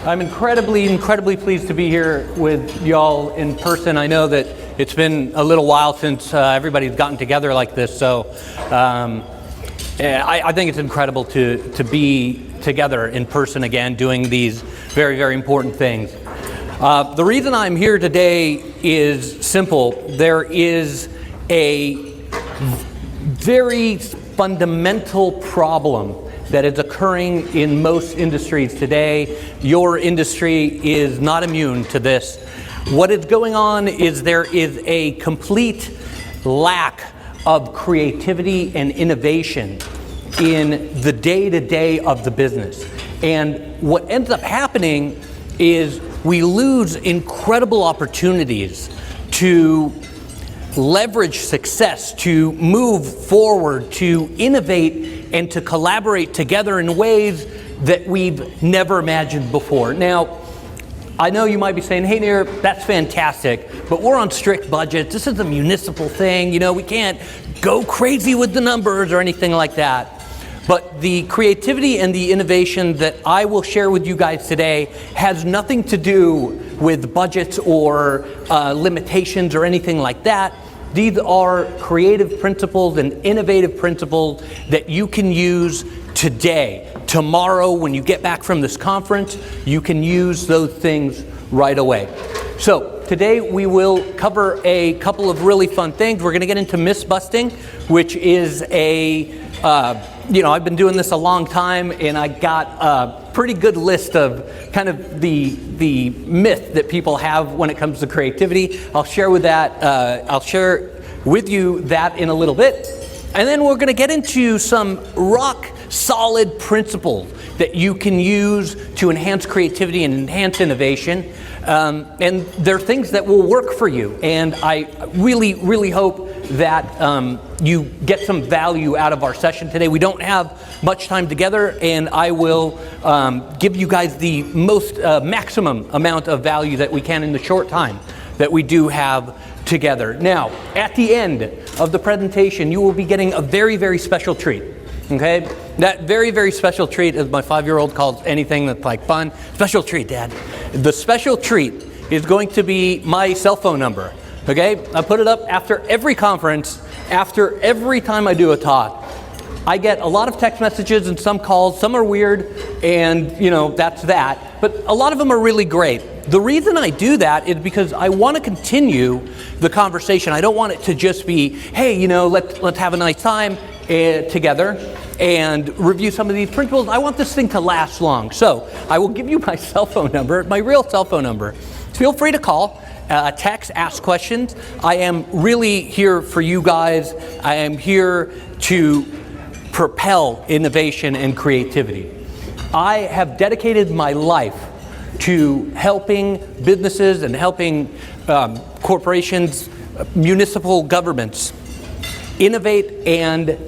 I'm incredibly pleased to be here with y'all in person. I know that it's been a little while since everybody's gotten together like this, so I think it's incredible to be together in person again, doing these very important things. The reason I'm here today is simple. There is a very fundamental problem that is occurring in most industries today. Your industry is not immune to this. What is going on is there is a complete lack of creativity and innovation in the day-to-day of the business. And what ends up happening is we lose incredible opportunities to leverage success, to move forward, to innovate, and to collaborate together in ways that we've never imagined before. Now, I know you might be saying, hey Nir, that's fantastic, but we're on strict budgets. This is a municipal thing. You know, we can't go crazy with the numbers or anything like that. But the creativity and the innovation that I will share with you guys today has nothing to do with budgets or limitations or anything like that. These are creative principles and innovative principles that you can use today. Tomorrow, when you get back from this conference, you can use those things right away. So today we will cover a couple of really fun things. We're going to get into myth busting, which is I've been doing this a long time, and I got a pretty good list of kind of the myth that people have when it comes to creativity. I'll share with you that in a little bit. And then we're going to get into some rock solid principles that you can use to enhance creativity and enhance innovation. And they're things that will work for you. And I really hope that you get some value out of our session today. We don't have much time together, and I will give you guys the most maximum amount of value that we can in the short time that we do have together. Now, at the end of the presentation, you will be getting a very special treat. Okay? That very special treat, as my 5-year-old calls anything that's like fun, special treat, Dad. The special treat is going to be my cell phone number. Okay? I put it up after every conference, after every time I do a talk. I get a lot of text messages and some calls. Some are weird, and that's that. But a lot of them are really great. The reason I do that is because I want to continue the conversation. I don't want it to just be, hey, let's have a nice time together and review some of these principles. I want this thing to last long. So I will give you my cell phone number, my real cell phone number. Feel free to call, text, ask questions. I am really here for you guys. I am here to propel innovation and creativity. I have dedicated my life to helping businesses and helping corporations, municipal governments innovate and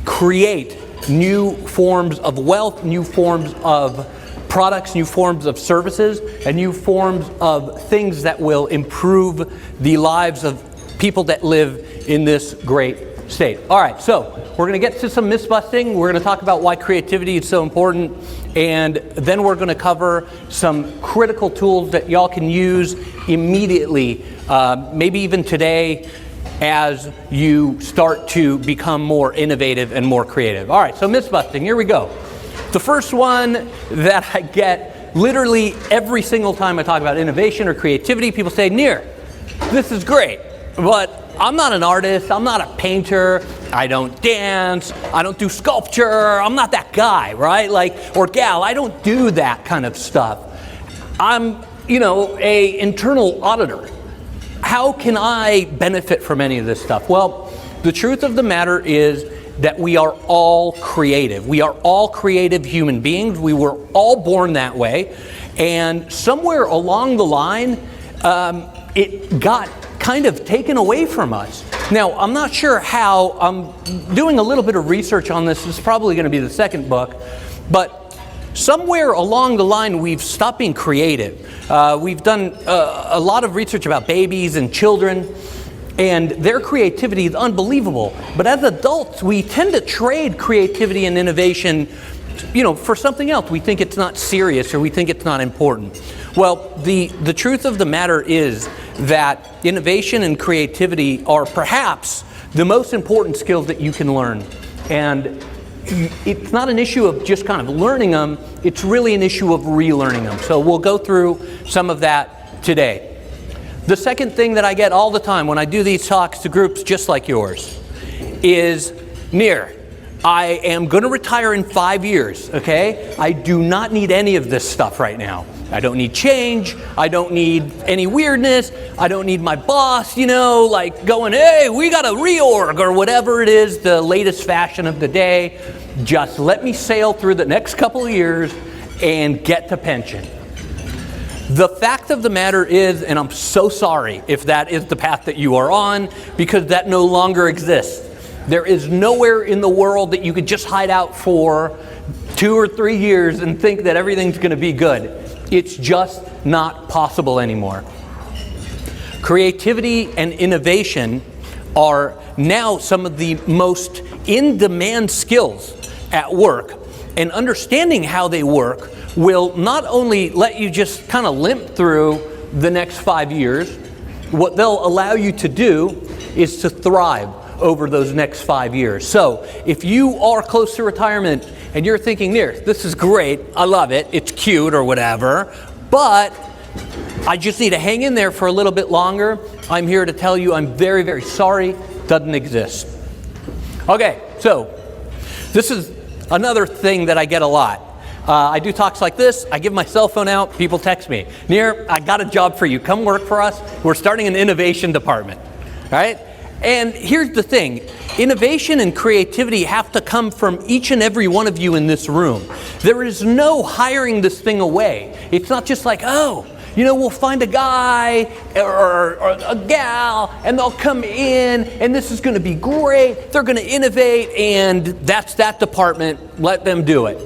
create new forms of wealth, new forms of products, new forms of services, and new forms of things that will improve the lives of people that live in this great state. All right, so we're going to get to some myth busting. We're going to talk about why creativity is so important, and then we're going to cover some critical tools that y'all can use immediately, maybe even today, as you start to become more innovative and more creative. All right, so myth busting, here we go. The first one that I get literally every single time I talk about innovation or creativity, people say, Nir, this is great, but I'm not an artist, I'm not a painter, I don't dance, I don't do sculpture, I'm not that guy, right? Or gal, I don't do that kind of stuff. I'm, a internal auditor. How can I benefit from any of this stuff? Well, the truth of the matter is that we are all creative. We are all creative human beings. We were all born that way. And somewhere along the line, it got kind of taken away from us. Now, I'm not sure how. I'm doing a little bit of research on this. This is probably going to be the second book. But somewhere along the line, we've stopped being creative. We've done a lot of research about babies and children, and their creativity is unbelievable. But as adults, we tend to trade creativity and innovation for something else. We think it's not serious or we think it's not important. Well, the truth of the matter is that innovation and creativity are perhaps the most important skills that you can learn. And it's not an issue of just kind of learning them, it's really an issue of relearning them. So we'll go through some of that today. The second thing that I get all the time when I do these talks to groups just like yours is, Nir, I am going to retire in 5 years, okay? I do not need any of this stuff right now. I don't need change. I don't need any weirdness. I don't need my boss, like going, hey, we got a reorg or whatever it is, the latest fashion of the day. Just let me sail through the next couple of years and get to pension. The fact of the matter is, and I'm so sorry if that is the path that you are on, because that no longer exists. There is nowhere in the world that you could just hide out for 2 or 3 years and think that everything's going to be good. It's just not possible anymore. Creativity and innovation are now some of the most in-demand skills at work, and understanding how they work will not only let you just kind of limp through the next 5 years, what they'll allow you to do is to thrive over those next 5 years. So if you are close to retirement and you're thinking, Nir, this is great, I love it, it's cute or whatever, but I just need to hang in there for a little bit longer, I'm here to tell you I'm very, very sorry, doesn't exist. Okay, so this is another thing that I get a lot. I do talks like this, I give my cell phone out, people text me, Nir, I got a job for you, come work for us, we're starting an innovation department, all right? And here's the thing, innovation and creativity have to come from each and every one of you in this room. There is no hiring this thing away. It's not just like, we'll find a guy or a gal and they'll come in and this is going to be great, they're going to innovate and that's that department, let them do it.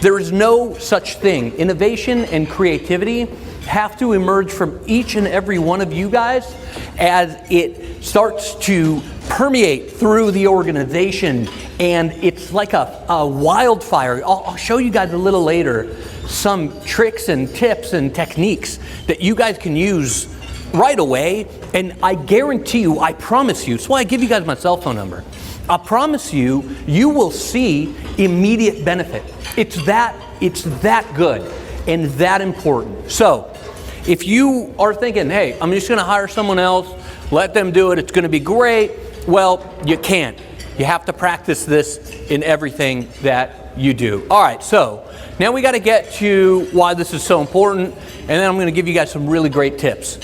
There is no such thing. Innovation and creativity have to emerge from each and every one of you guys as it starts to permeate through the organization, and it's like a wildfire. I'll show you guys a little later some tricks and tips and techniques that you guys can use right away, and I guarantee you, I promise you, that's why I give you guys my cell phone number. I promise you, you will see immediate benefit. It's that good and that important. So, if you are thinking, hey, I'm just going to hire someone else, let them do it, it's going to be great, well, you can't. You have to practice this in everything that you do. All right, so now we got to get to why this is so important, and then I'm going to give you guys some really great tips.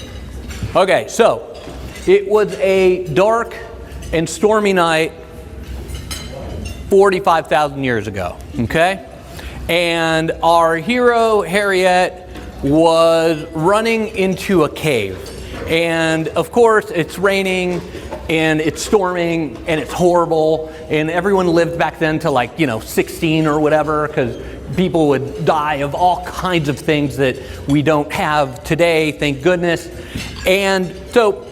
Okay, so it was a dark and stormy night 45,000 years ago, okay? And our hero, Harriet, was running into a cave. And of course, it's raining and it's storming and it's horrible. And everyone lived back then to 16 or whatever, because people would die of all kinds of things that we don't have today, thank goodness. And so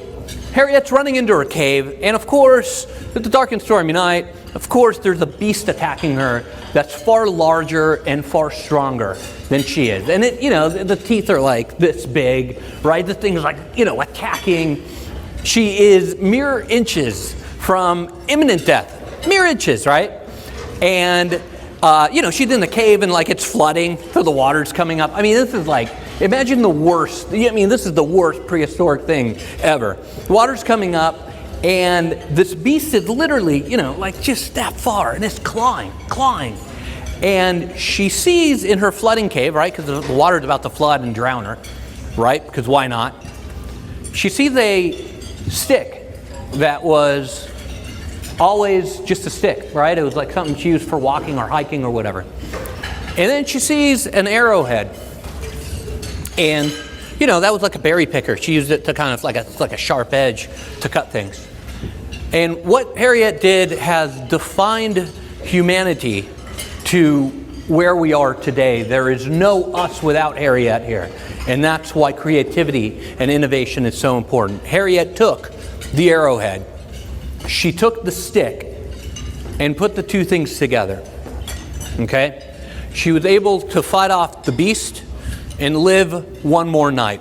Harriet's running into her cave, and of course, it's a dark and stormy night. Of course, there's a beast attacking her that's far larger and far stronger than she is. And the teeth are like this big, right? The thing is attacking. She is mere inches from imminent death. Mere inches, right? And, she's in the cave and it's flooding, so the water's coming up. I mean, this is imagine the worst. This is the worst prehistoric thing ever. The water's coming up. And this beast is literally, just that far, and it's clawing. And she sees in her flooding cave, right, because the water's about to flood and drown her, right, because why not? She sees a stick that was always just a stick, right? It was like something she used for walking or hiking or whatever. And then she sees an arrowhead. And, that was like a berry picker. She used it to kind of like a sharp edge to cut things. And what Harriet did has defined humanity to where we are today. There is no us without Harriet here. And that's why creativity and innovation is so important. Harriet took the arrowhead. She took the stick and put the two things together. Okay? she was able to fight off the beast and live one more night.